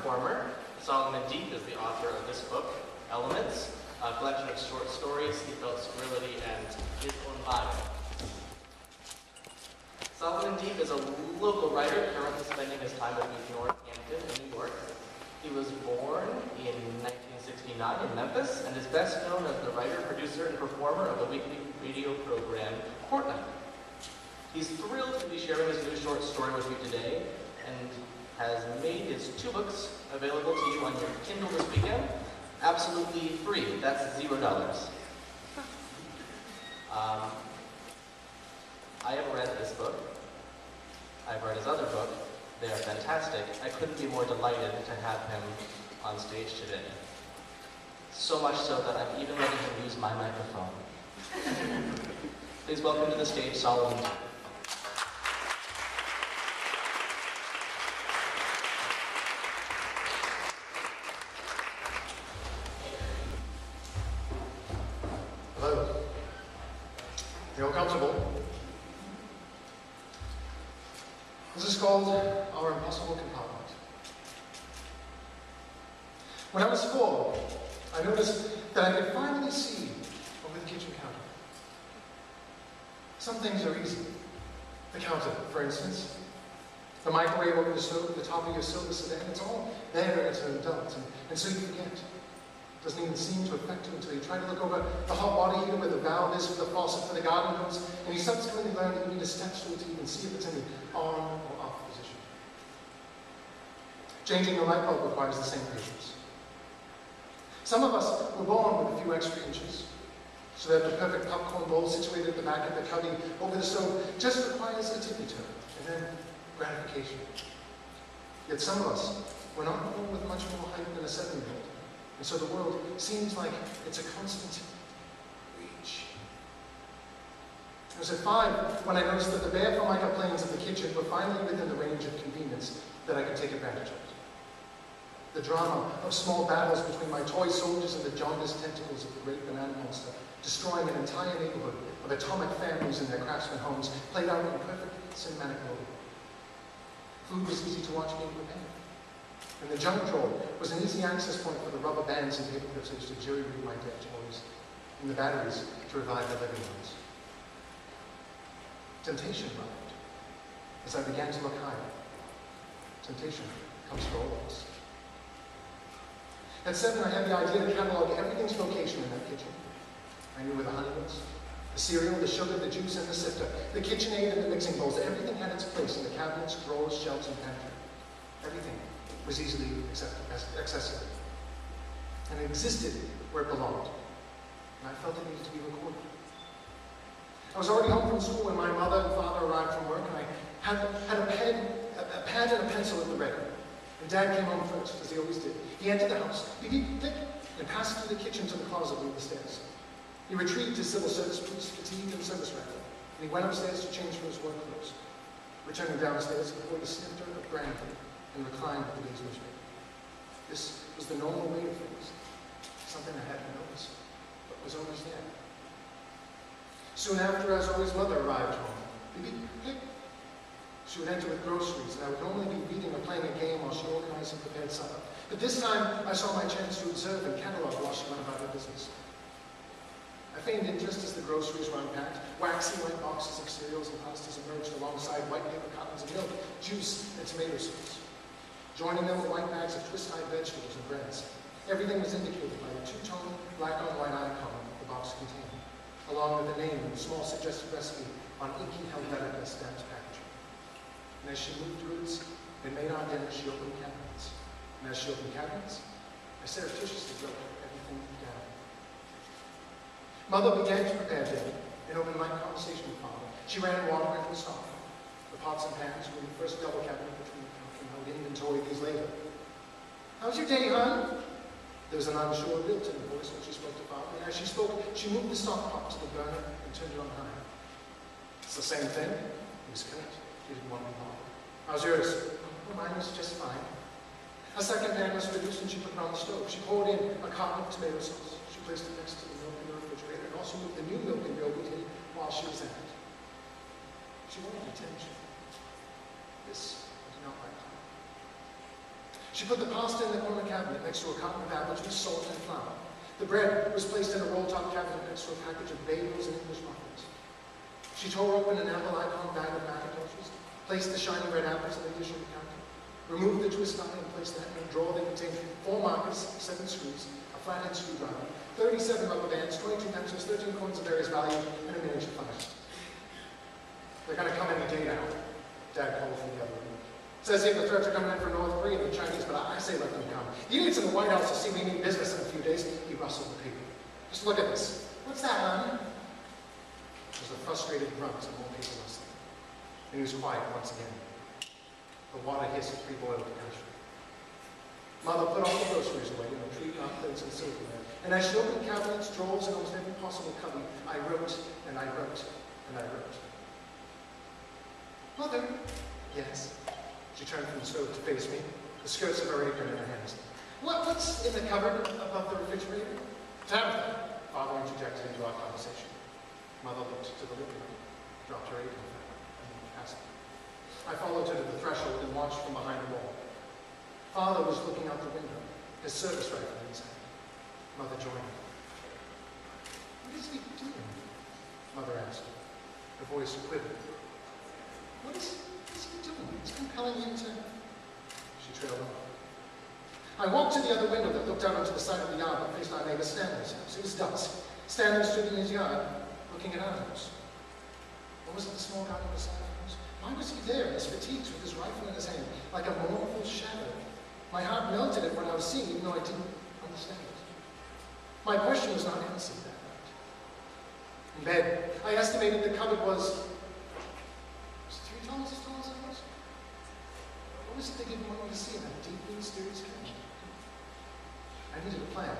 performer. Solomon Deep is the author of this book, Elements, a collection of short stories he felt sterility and his own body. Solomon Deep is a local writer currently spending his time at Northampton in New York. He was born in 1969 in Memphis and is best known as the writer, producer, and performer of the weekly radio program Fortnight. He's thrilled to be sharing his new short story with you today and has made his 2 books available to you on your Kindle this weekend, absolutely free. That's $0. I have read this book. I've read his other book. They are fantastic. I couldn't be more delighted to have him on stage today. So much so that I'm even letting him use my microphone. Please welcome to the stage Solomon Deep. Hello. You all comfortable? This is called our Impossible Compartment. When I was 4, I noticed that I could finally see over the kitchen counter. Some things are easy. The counter, for instance. The microwave over the stove at the top of your silver sedan, it's all there as an adult, and so you forget. It doesn't even seem to affect you until you try to look over the hot water heater where the valve is for the faucet for the garden hose, and you subsequently learn that you need a step stool to even see if it's in the on or off position. Changing the light bulb requires the same patience. Some of us were born with a few extra inches, so that the perfect popcorn bowl situated at the back of the cubby over the stove just requires a tippy toe, and then gratification. Yet some of us were not born with much more height than a 7-year-old, and so the world seems like it's a constant reach. I was at 5 when I noticed that the bare formica planes of the kitchen were finally within the range of convenience that I could take advantage of. The drama of small battles between my toy soldiers and the jaundiced tentacles of the great banana monster, destroying an entire neighborhood of atomic families in their craftsman homes, played out in perfect cinematic mode. Food was easy to watch being prepared. And the junk drawer was an easy access point for the rubber bands and paper clips to jury-rig my dead toys, and the batteries to revive the living ones. Temptation arrived as I began to look higher. Temptation comes for all of us. At 7, I had the idea to catalog everything's location in that kitchen. I knew where the honey was, the cereal, the sugar, the juice, and the sifter, the KitchenAid and the mixing bowls. Everything had its place in the cabinets, drawers, shelves, and pantry. Everything was easily accessible. And it existed where it belonged. And I felt it needed to be recorded. I was already home from school when my mother and father arrived from work, and I had a pad and a pencil at the ready. And Dad came home first, as he always did. He entered the house, beep, click, and passed through the kitchen to the closet under the stairs. He retrieved his civil service boots, fatigue, and service record, and he went upstairs to change for his work clothes. Returning downstairs, he poured a snifter of brandy and reclined at the day's newspaper. This was the normal way of things, something I hadn't noticed, but was always there. Soon after, as always, Mother arrived home. Beep, click. She would enter with groceries, and I would normally be reading or playing a game while she organized and prepared supper. But this time, I saw my chance to observe and catalog while she went about her business. I feigned interest as the groceries were unpacked. Waxy white boxes of cereals and pastas emerged alongside white paper cartons of milk, juice, and tomato sauce. Joining them were white bags of twist-tied vegetables and breads. Everything was indicated by the two-tone black-on-white icon the box contained, along with the name and a small suggested recipe on inky Helvetica stamped packaging. And as she moved goods and made our dinner, she opened cabinets. And as she opened cabinets, I surreptitiously wrote everything down. Mother began to prepare dinner and opened my conversation with Father. She ran water into the stove. The pots and pans were in the first double cabinet between the counter, and I would inventory these later. "How's your day, hon?" There was an unsure lilt in her voice when she spoke to Father, and as she spoke, she moved the stock pot to the burner and turned it on high. "It's the same thing." He was correct. She didn't want to be bothered. "How's yours?" "Oh, mine was just fine." A second pan was reduced and she put it on the stove. She poured in a carton of tomato sauce. She placed it next to the milk in the refrigerator and also moved the new milk and yogurt in while she was at it. She wanted attention. This was not my time. She put the pasta in the corner cabinet next to a carton of apples with salt and flour. The bread was placed in a roll-top cabinet next to a package of bagels and English muffins. She tore open an apple icon bag of Macintoshes, placed the shiny red apples in the dish on the counter, removed the twist tie and placed that in a drawer that contained 4 markers, 7 screws, a flathead screwdriver, 37 rubber bands, 22 pencils, 13 coins of various value, and a miniature flash. They're going to come any day now, Dad called from the other room. Says here the threats are coming in from North Korea and the Chinese, but I say let them come. The idiots in the White House will see we need business in a few days. He rustled the paper. Just look at this. What's that, Mom? There's a frustrated grunt and more paper rustling. And he was quiet once again. The water hissed pre-boiled passion. Mother put all the groceries away in a tree-top plates and silverware. And as she opened cabinets, drawers, and almost every possible cubby, I wrote, and I wrote, and I wrote. Mother. Yes. She turned from the stove to face me, the skirts of her apron in her hands. What's in the cupboard above the refrigerator? Tabitha, Father interjected into our conversation. Mother looked to the living room, dropped her apron and passed me. I followed her to the threshold and watched from behind the wall. Father was looking out the window, his service rifle in his hand. Mother joined him. What is he doing? Mother asked. Her voice quivered. What is he doing? It's compelling him to... She trailed on. I walked to the other window that looked out onto the side of the yard that faced our neighbor Stanley's house. It was dusk. Stanley stood in his yard, looking at our house. Or was it the small garden beside our house? Why was he there in his fatigues with his rifle in his hand, like a mournful shadow? My heart melted at what I was seeing, even though I didn't understand it. My question was not answered that night. In bed, I estimated the cupboard was 3 times as tall as I was. What was it they didn't want me to see in that deeply mysterious kitchen? I needed a plan.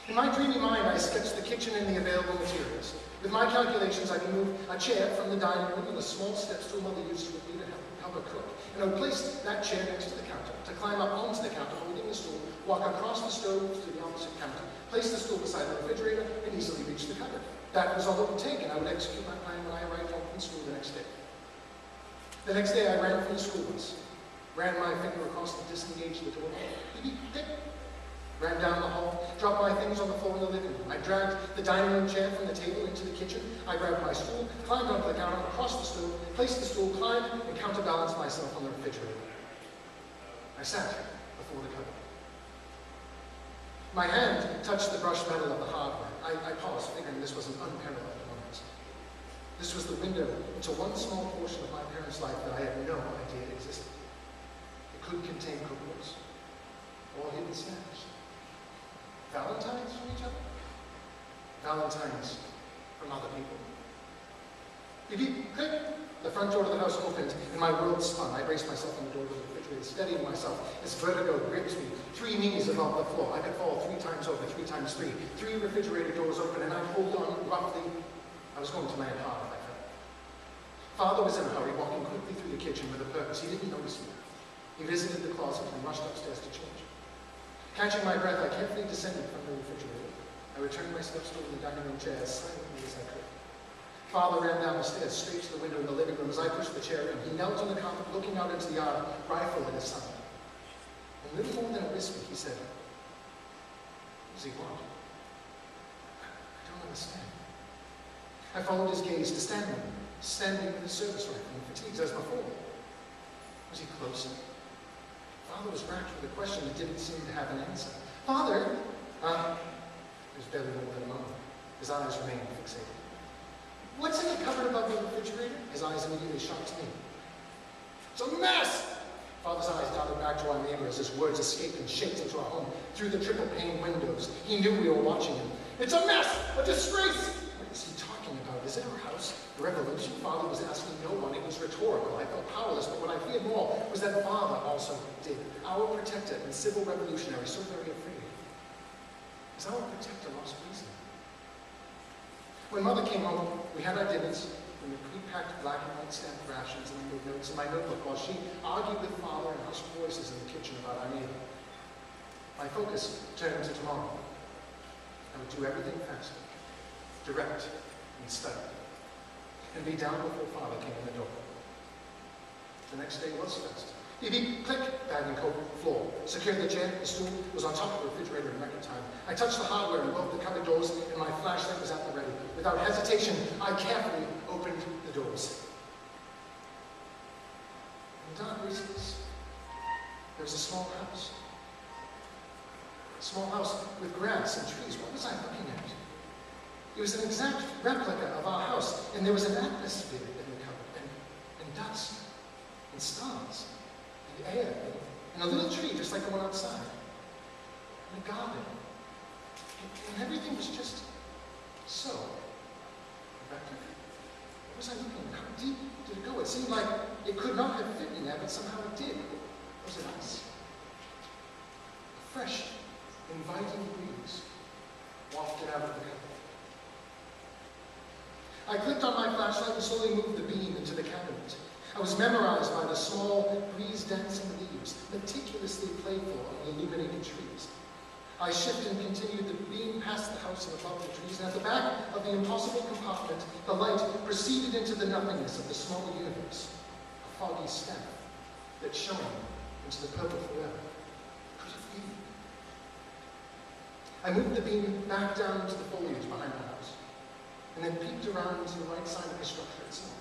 In my dreamy mind, I sketched the kitchen and the available materials. With my calculations, I could move a chair from the dining room and the small step stool Mother used with me to help her cook. And I would place that chair next to the counter, to climb up onto the counter, holding the stool, walk across the stove to the opposite counter, place the stool beside the refrigerator, and easily reach the cupboard. That was all it would take, and I would execute my plan when I arrived home from school the next day. The next day, I ran from the school bus, ran my finger across the disengaged the door, ran down the hall, dropped my things on the floor in the living room. I dragged the dining room chair from the table into the kitchen. I grabbed my stool, climbed onto the counter, across the stove, placed the stool, climbed, and counterbalanced myself on the refrigerator. I sat before the cupboard. My hand touched the brushed metal of the hardware. I paused, figuring this was an unparalleled moment. This was the window into one small portion of my parents' life that I had no idea existed. It could contain cookbooks, or hidden snacks. Valentines from each other? Valentines from other people. Beep, beep, click. The front door to the house opened, and my world spun. I braced myself on the door of the refrigerator, steadying myself as vertigo gripped me. 3 knees above the floor. I could fall 3 times over, 3 times 3. 3 refrigerator doors open, and I pulled on roughly. I was going to land hard if I fell. Father was in a hurry, walking quickly through the kitchen with a purpose. He didn't notice me. He visited the closet and rushed upstairs to change. Catching my breath, I carefully descended from the refrigerator. I returned my steps toward the dining room chair as silently as I could. Father ran down the stairs, straight to the window in the living room as I pushed the chair in. He knelt on the carpet, looking out into the yard, rifle at his side. In little more than a whisper, he said, "What does he want? I don't understand." I followed his gaze to Stanley, standing with his service rifle in fatigues as before. Was he closer? Father was racked with a question that didn't seem to have an answer. Father! It was barely more than a moment. His eyes remained fixated. What's in the cupboard above the refrigerator? His eyes immediately shot to me. It's a mess! Father's eyes darted back to our neighbor as his words escaped and shaped into our home through the triple-pane windows. He knew we were watching him. It's a mess! A disgrace! What is he talking about? Is it our house? The revolution? Father was asking no one. It was rhetorical. I felt powerless, but what I feared more was that Father also did. Our protector and civil revolutionary, so very afraid. Is our protector lost reason? When Mother came home, we had our dinners, and we pre-packed black and white stamped rations and made notes in my notebook while she argued with Father in hushed voices in the kitchen about our meal. My focus turned to tomorrow. I would do everything fast, direct, and study, and be down before Father came in the door. The next day was fast. Beep, beep, click, bag and coat, floor. Secured the chair, the stool was on top of the refrigerator in record time. I touched the hardware in both the cupboard doors, and my flashlight was at the ready. Without hesitation, I carefully opened the doors. In the dark recess, there was a small house. A small house with grass and trees. What was I looking at? It was an exact replica of our house, and there was an atmosphere in the cupboard, and dust, and stars, and air, and a little tree just like the one outside, and a garden. And everything was just so replica. What was I looking at? How deep did it go? It seemed like it could not have fit in there, but somehow it did. Was it us? A fresh, inviting breeze wafted out of the cupboard. I clicked on my flashlight and slowly moved the beam into the cabinet. I was memorized by the small, breeze-dancing leaves, meticulously playful on the illuminated trees. I shifted and continued the beam past the house and above the trees, and at the back of the impossible compartment, the light proceeded into the nothingness of the small universe, a foggy staff that shone into the purple forever. Could it be? I moved the beam back down into the foliage behind the house, and then peeked around to the right side of the structure itself.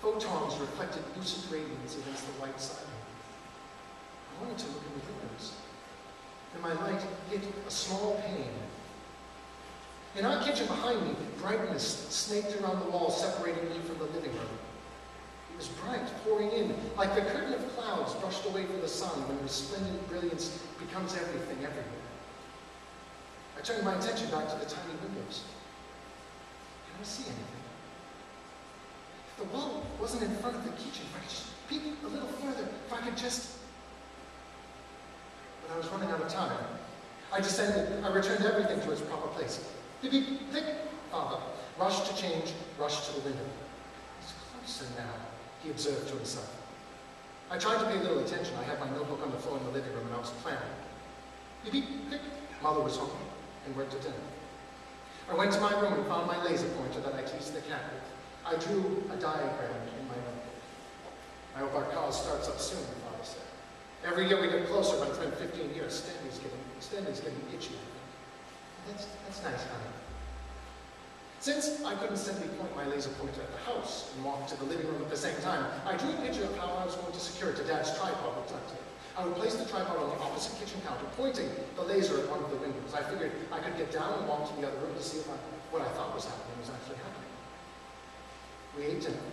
Photons reflected lucid radiance against the white siding. I wanted to look in the windows, and my light hit a small pane. In our kitchen behind me, brightness snaked around the wall, separating me from the living room. It was bright, pouring in, like the curtain of clouds brushed away from the sun when resplendent brilliance becomes everything everywhere. I turned my attention back to the tiny windows. Can I see anything? If the wall wasn't in front of the kitchen, if I could just peek a little further, if I could just... But I was running out of time. I descended. I returned everything to its proper place. Beep, beep, click. Father rushed to change, rushed to the window. It's closer now, he observed to himself. I tried to pay a little attention. I had my notebook on the floor in the living room and I was planning. Beep, beep, click. Mother was home and worked at dinner. I went to my room and found my laser pointer that I teased the cat with. I drew a diagram in my notebook. I hope our car starts up soon, my father said. Every year we get closer, but it's been 15 years. Stanley's getting itchy. That's nice, honey. Since I couldn't simply point my laser pointer at the house and walk to the living room at the same time, I drew a picture of how I was going to secure it to Dad's tripod with duct tape. I would place the tripod on the opposite kitchen counter, pointing the laser at one of the windows. I figured I could get down and walk to the other room to see if what I thought was happening was actually happening. We ate dinner.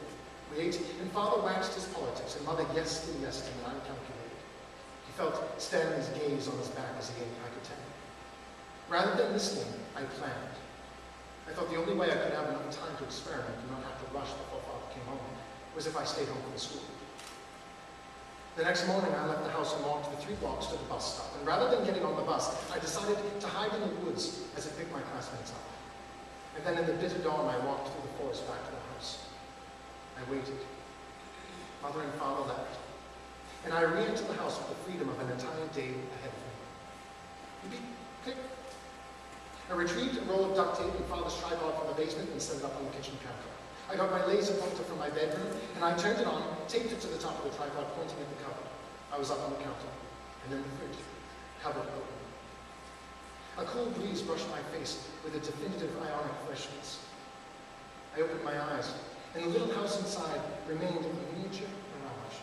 We ate, and Father waxed his politics, and Mother yesed and yesed him, and I calculated. He felt Stanley's gaze on his back as he ate, I could tell. Rather than listening, I planned. I thought the only way I could have enough time to experiment and not have to rush before Father came home was if I stayed home from school. The next morning, I left the house and walked the 3 blocks to the bus stop, and rather than getting on the bus, I decided to hide in the woods as it picked my classmates up. And then in the bitter dawn, I walked through the forest back to the house. I waited. Mother and Father left, and I re-entered the house with the freedom of an entire day ahead of me. Beep, click. I retrieved a roll of duct tape and Father's tripod from the basement and set it up on the kitchen counter. I got my laser pointer from my bedroom, and I turned it on, taped it to the top of the tripod, pointing at the cupboard. I was up on the counter, and then the fridge, cupboard open. A cool breeze brushed my face with a definitive ionic freshness. I opened my eyes, and the little house inside remained a miniature mirage.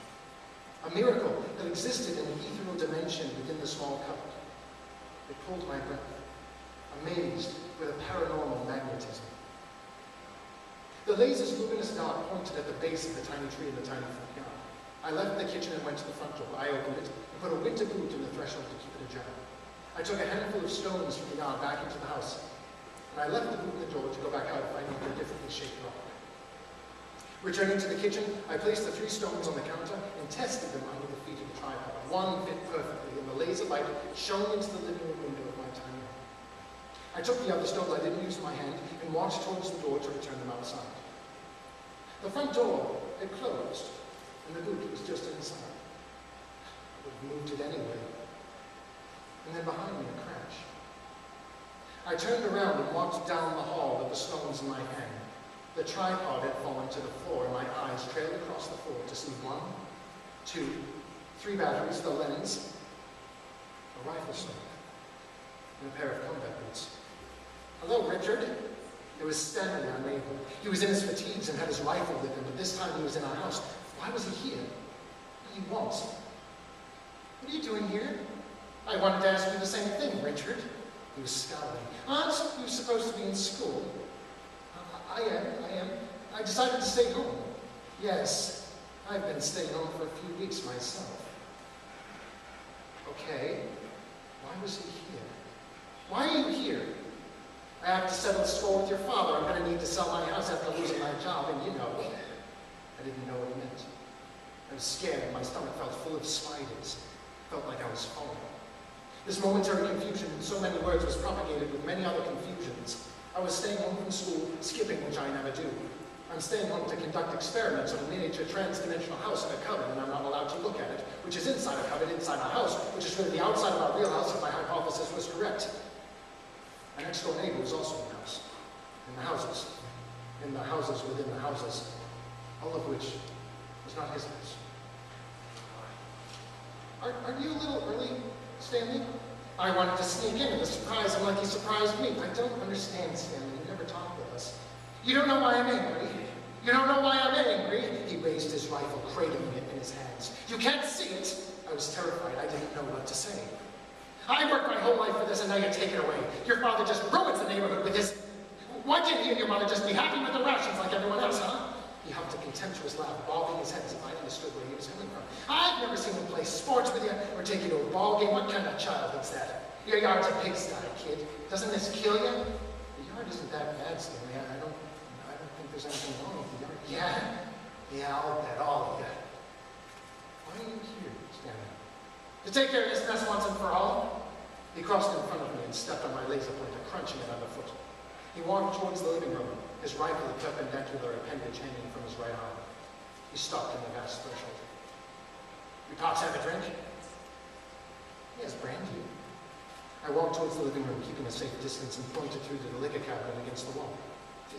A miracle that existed in an ethereal dimension within the small cupboard. It pulled my breath, amazed with a paranormal magnetism. The laser's luminous dot pointed at the base of the tiny tree in the tiny front yard. I left the kitchen and went to the front door. I opened it and put a winter boot in the threshold to keep it ajar. I took a handful of stones from the yard back into the house, and I left the boot in the door to go back out if I needed a differently shaped rock. Returning to the kitchen, I placed the 3 stones on the counter and tested them under the feet of the tripod. One fit perfectly, and the laser light shone into the living room window of my tiny home. I took the other stones I didn't use in my hand and walked towards the door to return them outside. The front door had closed, and the boot was just inside. I would have moved it anyway. And then behind me, a crash. I turned around and walked down the hall with the stones in my hand. The tripod had fallen to the floor, and my eyes trailed across the floor to see 1, 2, 3 batteries, the Lennons, a rifle stock, and a pair of combat boots. Hello, Richard. It was Stanley, our neighbor. He was in his fatigues and had his rifle with him, but this time he was in our house. Why was he here? He was. What are you doing here? I wanted to ask you the same thing, Richard. He was scowling. Aren't you supposed to be in school? I am. I decided to stay home. Yes, I've been staying home for a few weeks myself. Okay, why was he here? Why are you here? I have to settle the score with your father. I'm going to need to sell my house after losing my job, and you know, I didn't know what it meant. I was scared, and my stomach felt full of spiders. Felt like I was falling. This momentary confusion in so many words was propagated with many other confusions. I was staying home from school, skipping, which I never do. I'm staying home to conduct experiments on a miniature trans-dimensional house in a cupboard, and I'm not allowed to look at it, which is inside a cupboard, inside a house, which is really the outside of our real house if my hypothesis was correct. My next-door neighbor was also in the house, in the houses within the houses, all of which was not his house. Aren't you a little early, Stanley? I wanted to sneak in and surprise him like he surprised me. I don't understand, Stanley. You never talked with us. You don't know why I'm angry. You don't know why I'm angry. He raised his rifle, cradling it in his hands. You can't see it. I was terrified. I didn't know what to say. I worked my whole life for this, and now you take it away. Your father just ruins the neighborhood with his... Why can't you and your mother just be happy with the rations like everyone else, huh? He huffed a contemptuous laugh, bobbing his head as if I understood where he was coming from. I've never seen him play sports with you or take you to a ball game. What kind of child is that? Your yard's a pigsty, kid. Doesn't this kill you? The yard isn't that bad, Stanley. I don't think there's anything wrong with the yard. Yeah, I'll bet all of you. Why are you here, Stanley? To take care of this mess once and for all? He crossed in front of me and stepped on my laser pointer, crunching it underfoot. He walked towards the living room, his rifle a perpendicular appendage hanging from his right arm. He stopped on the vast threshold. "You pops have a drink?" "Yes, brandy." I walked towards the living room, keeping a safe distance, and pointed through to the liquor cabinet against the wall.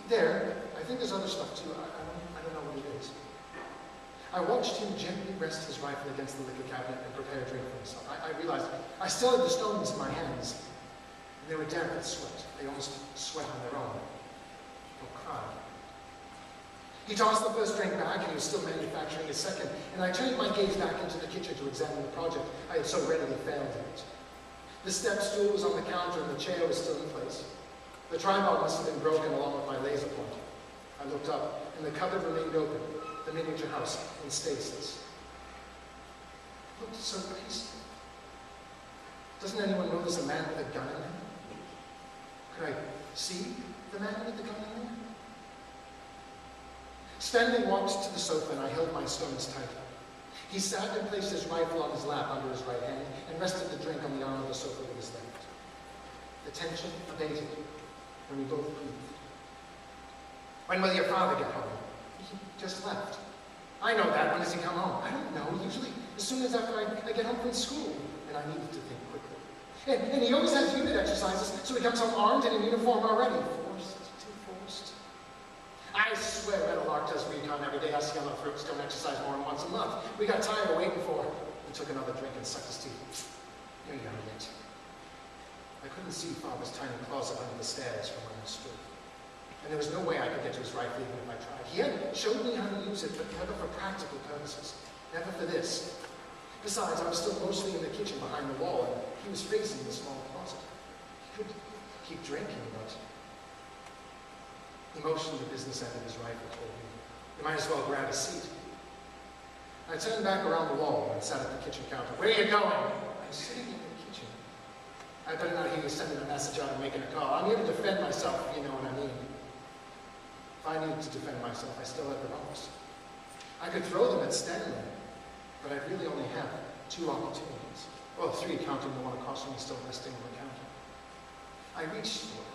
There, I think there's other stuff too. I don't know what it is. I watched him gently rest his rifle against the liquor cabinet and prepare a drink for himself. I realized I still had the stones in my hands, and they were damp with sweat. They almost sweat on their own. Or cried. He tossed the first drink back, and he was still manufacturing a second, and I turned my gaze back into the kitchen to examine the project I had so readily failed at. The step stool was on the counter, and the chair was still in place. The tripod must have been broken along with my laser pointer. I looked up, and the cupboard remained open, the miniature house in stasis. It looked so peaceful. Doesn't anyone know there's a man with a gun in there? Could I see the man with the gun in there? Stanley walked to the sofa, and I held my stones tight. He sat and placed his rifle on his lap under his right hand and rested the drink on the arm of the sofa with his left. The tension abated, and we both breathed. "When will your father get home?" "He just left." "I know that. When does he come home?" "I don't know. Usually as soon as after I get home from school." And I needed to think quickly. And he always has unit exercises, so he comes home armed and in uniform already. Too forced. I swear Meadowlark does recon every day. Us yellow fruits don't exercise more than once a month. We got tired of waiting for him. He took another drink and sucked his teeth. "You're young yet." I couldn't see Father's tiny closet under the stairs from where I stood. And there was no way I could get to his rifle even if I tried. He had showed me how to use it, but never for practical purposes. Never for this. Besides, I was still mostly in the kitchen behind the wall, and he was facing the small closet. He could keep drinking, but... He motioned the business end of his rifle toward me. "You might as well grab a seat." I turned back around the wall and sat at the kitchen counter. "Where are you going?" "I'm sitting in the kitchen." "I better not hear you sending a message out and making a call. I'm here to defend myself, if you know what I mean." If I needed to defend myself, I still had the rocks. I could throw them at Stanley, but I'd really only have 2 opportunities. Well, 3, counting the one across from me still resting on the counter. I reached for it.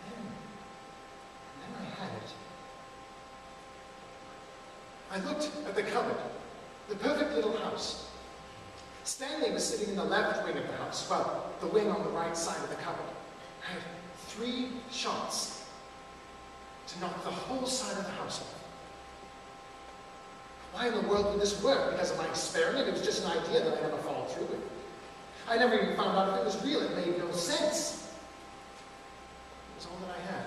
And then I had it. I looked at the cupboard, the perfect little house. Stanley was sitting in the left wing of the house, well, the wing on the right side of the cupboard. I had 3 shots to knock the whole side of the house off. Why in the world would this work? Because of my experiment? It was just an idea that I never followed through with. I never even found out if it was real. It made no sense. It was all that I had.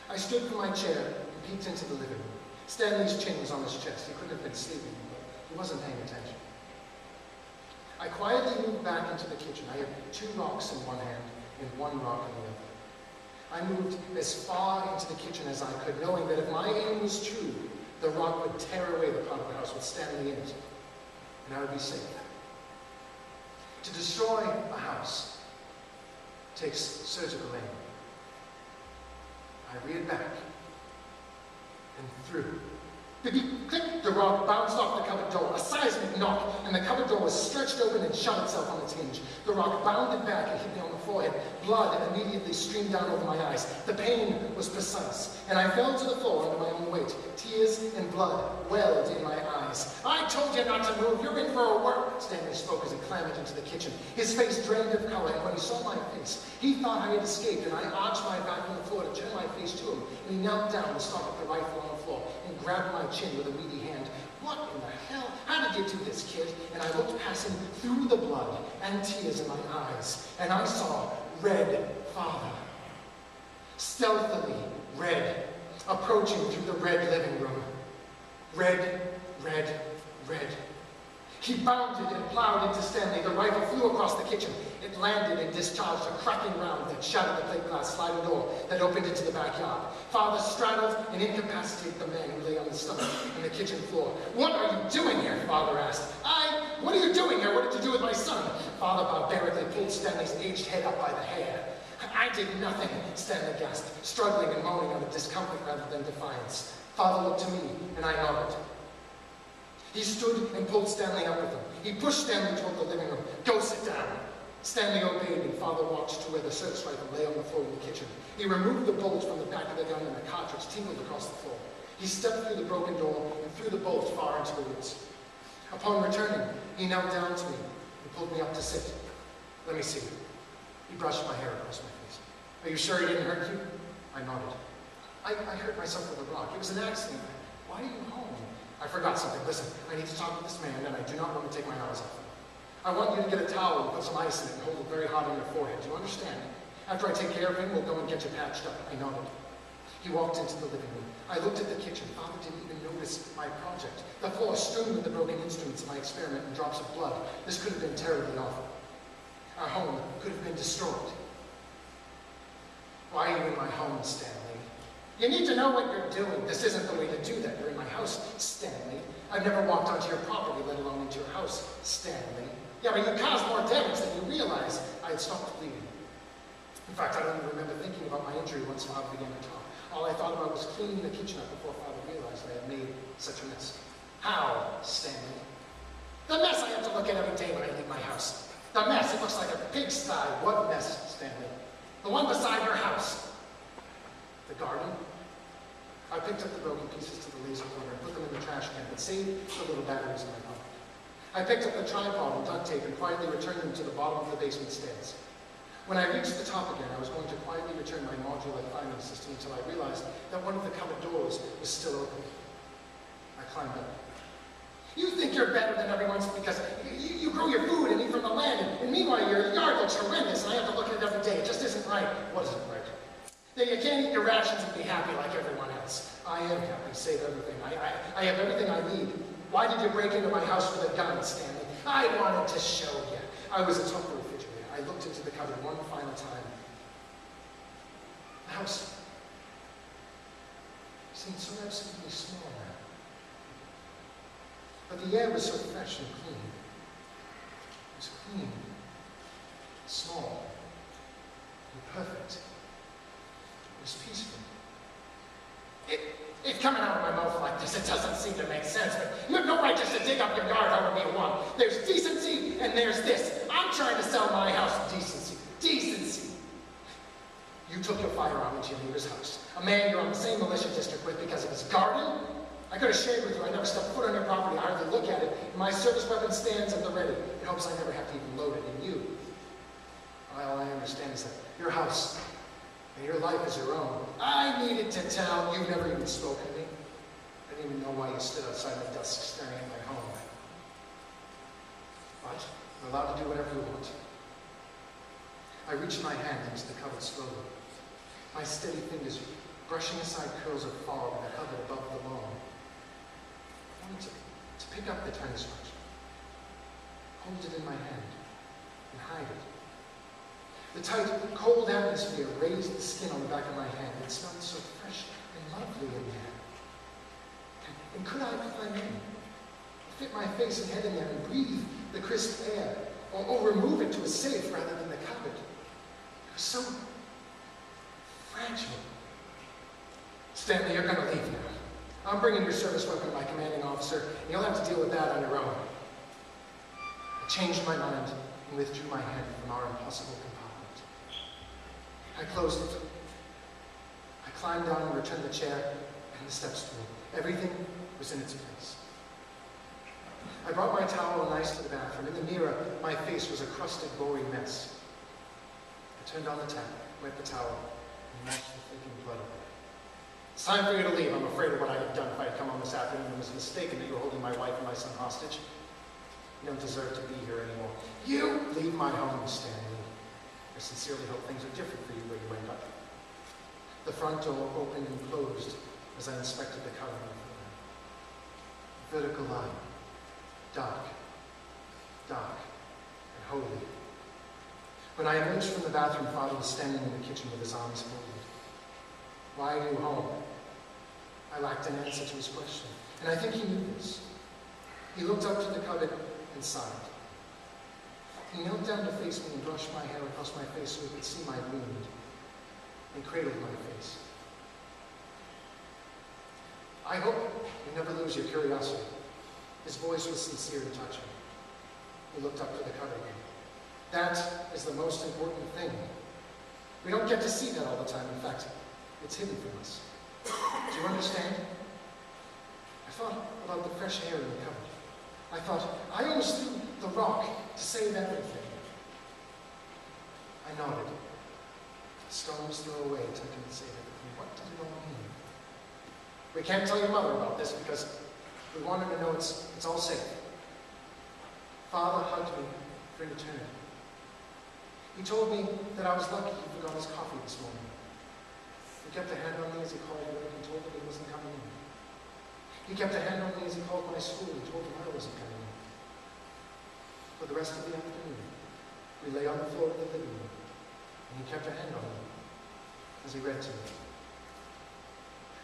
I stood from my chair and peeked into the living room. Stanley's chin was on his chest. He couldn't have been sleeping, but he wasn't paying attention. I quietly moved back into the kitchen. I had 2 rocks in one hand and 1 rock in the other. I moved as far into the kitchen as I could, knowing that if my aim was true, the rock would tear away the part of the house with Stanley in it, and I would be safe. To destroy a house takes surgical aim. I reared back and threw. Click! The rock bounced off the cupboard door, a seismic knock, and the cupboard door was stretched open and shut itself on its hinge. The rock bounded back and hit me on the forehead. Blood immediately streamed down over my eyes. The pain was precise, and I fell to the floor under my own weight. Tears and blood welled in my eyes. I told you not to move. You're in for a work. Stanley spoke as he clambered into the kitchen. His face drained of color, and when he saw my face, he thought I had escaped, and I arched my back on the floor to turn my face to him, and he knelt down and stopped up the rifle on the floor and grabbed my chin with a weedy hand. What in the hell? How did you do this, kid? And I looked past him through the blood and tears in my eyes, and I saw Red Father. Stealthily red, approaching through the red living room. Red, red, red. He bounded and plowed into Stanley. The rifle flew across the kitchen. It landed and discharged a cracking round that shattered the plate glass sliding door that opened into the backyard. Father straddled and incapacitated the man who lay on his stomach on the kitchen floor. "What are you doing here?" Father asked. What are you doing here? What did you do with my son?" Father barbarically pulled Stanley's aged head up by the hair. "I did nothing," Stanley gasped, struggling and moaning out of discomfort rather than defiance. Father looked to me, and I nodded. He stood and pulled Stanley up with him. He pushed Stanley toward the living room. "Go sit down." Stanley obeyed, and Father walked to where the service rifle lay on the floor in the kitchen. He removed the bolt from the back of the gun, and the cartridge tinkled across the floor. He stepped through the broken door and threw the bolt far into the woods. Upon returning, he knelt down to me and pulled me up to sit. "Let me see." He brushed my hair across my face. "Are you sure he didn't hurt you?" I nodded. I hurt myself with a rock. It was an accident. Why are you home?" "I forgot something. Listen, I need to talk with this man, and I do not want to take my eyes off him. I want you to get a towel and put some ice in it and hold it very hard on your forehead. Do you understand? After I take care of him, we'll go and get you patched up." I nodded. He walked into the living room. I looked at the kitchen. Father didn't even notice my project. The floor strewn with the broken instruments of my experiment and drops of blood. This could have been terribly awful. Our home could have been destroyed. "Why are you in my home, Stanley?" "You need to know what you're doing. This isn't the way to do that. You're in my house, Stanley. I've never walked onto your property, let alone into your house, Stanley." "Yeah, but you caused more damage than you realize." I had stopped bleeding. In fact, I don't even remember thinking about my injury once Father began to talk. All I thought about was cleaning the kitchen up before Father realized I had made such a mess. "How, Stanley?" "The mess I have to look at every day when I leave my house. The mess, it looks like a pigsty." "What mess, Stanley?" "The one beside your house." "The garden?" I picked up the broken pieces to the laser pointer and put them in the trash can, but saved the little batteries in my pocket. I picked up the tripod and duct tape and quietly returned them to the bottom of the basement stairs. When I reached the top again, I was going to quietly return my modular climbing system until I realized that one of the cupboard doors was still open. I climbed up. "You think you're better than everyone because you grow your food and eat from the land, and meanwhile your yard looks horrendous and I have to look at it every day. It just isn't right." "What isn't right?" "That you can't eat your rations and be happy like everyone else." "I am happy, save everything. I have everything I need." "Why did you break into my house with a gun, Stanley?" "I wanted to show you." I was atop the refrigerator. I looked into the cupboard one final time. The house seemed so absolutely small now. But the air was so fresh and clean. It was clean, small, and perfect. It was peaceful. It coming out of my mouth like this, it doesn't seem to make sense, but you have no right just to dig up your yard however you want. There's decency and there's this. I'm trying to sell my house decency. Decency. You took your firearm into your neighbor's house. A man you're on the same militia district with because of his garden? I could have shared with you. I never stepped foot on your property. I hardly look at it. My service weapon stands at the ready in hopes I never have to even load it. And you, all I understand is that your house and your life is your own. I needed to tell. You've never even spoken to me. I didn't even know why you stood outside my desk staring at my home. But you're allowed to do whatever you want. I reached my hand into the cupboard slowly, my steady fingers brushing aside curls of fog that hovered above the lawn. I wanted to pick up the tiny structure, hold it in my hand, and hide it. The tight, cold atmosphere raised the skin on the back of my hand. It smelled so fresh and lovely in there. And could I climb in, fit my face and head in there and breathe the crisp air, or remove it to a safe rather than the cupboard? It was so fragile. Stanley, you're going to leave now. I'm bringing your service weapon to my commanding officer, and you'll have to deal with that on your own. I changed my mind and withdrew my hand from our impossible compartment. I closed it. I climbed down and returned the chair and the step stool. Everything was in its place. I brought my towel and ice to the bathroom. In the mirror, my face was a crusted, gory mess. I turned on the tap, wet the towel, and mashed the flaking blood away. It's time for you to leave. I'm afraid of what I'd have done if I had come home this afternoon and was mistaken that you were holding my wife and my son hostage. You don't deserve to be here anymore. You leave my home, Stanley. I sincerely hope things are different for you where you end up. The front door opened and closed as I inspected the covering of the room. Vertical line. Dark. Dark. And holy. When I emerged from the bathroom, Father was standing in the kitchen with his arms folded. Why are you home? I lacked an answer to his question, and I think he knew this. He looked up to the cupboard and sighed. He knelt down to face me and brushed my hair across my face so he could see my wound, and cradled my face. I hope you never lose your curiosity. His voice was sincere and touching. He looked up to the cupboard again. That is the most important thing. We don't get to see that all the time. In fact, it's hidden from us. Do you understand? I thought about the fresh air in the cupboard. I thought, I almost threw the rock to save everything. I nodded. The stone was thrown away, attempting to save everything. What did it all mean? We can't tell your mother about this because we want her to know it's all safe. Father hugged me for eternity. He told me that I was lucky he forgot his coffee this morning. He kept a hand on me as he called work and told me he wasn't coming in. He kept a hand on me as he called my school and told them I wasn't coming in. For the rest of the afternoon, we lay on the floor of the living room, and he kept a hand on me as he read to me.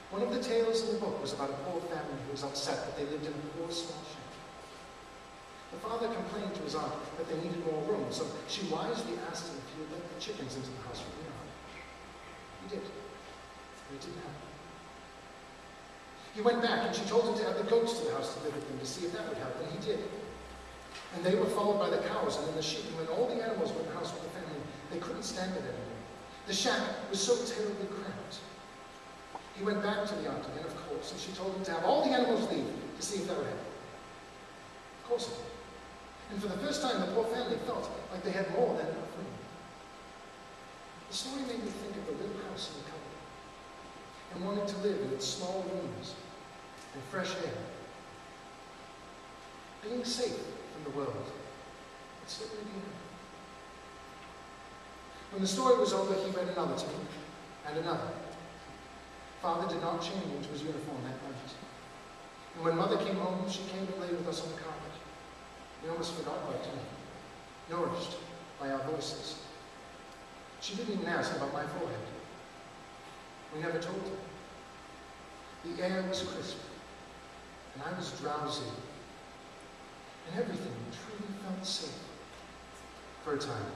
One of the tales in the book was about a poor family who was upset that they lived in a poor small shack. The father complained to his aunt that they needed more room, so she wisely asked him if he would let the chickens into the house from the yard. He did. It didn't happen. He went back and she told him to add the goats to the house to live with them to see if that would help, and he did. And they were followed by the cows and then the sheep, and when all the animals were in the house with the family, they couldn't stand it anymore. The shack was so terribly cramped. He went back to the aunt again, of course, and she told him to have all the animals leave to see if that would help. Of course it did. And for the first time, the poor family felt like they had more than enough room. The story made me think of the little house in the country, and wanted to live in its small rooms and fresh air. Being safe from the world would certainly be enough. When the story was over, he read another to me, and another. Father did not change into his uniform that night. And when Mother came home, she came and lay with us on the carpet. We almost forgot about time, nourished by our voices. She didn't even ask about my forehead. We never told her. The air was crisp, and I was drowsy, and everything truly felt safe for a time.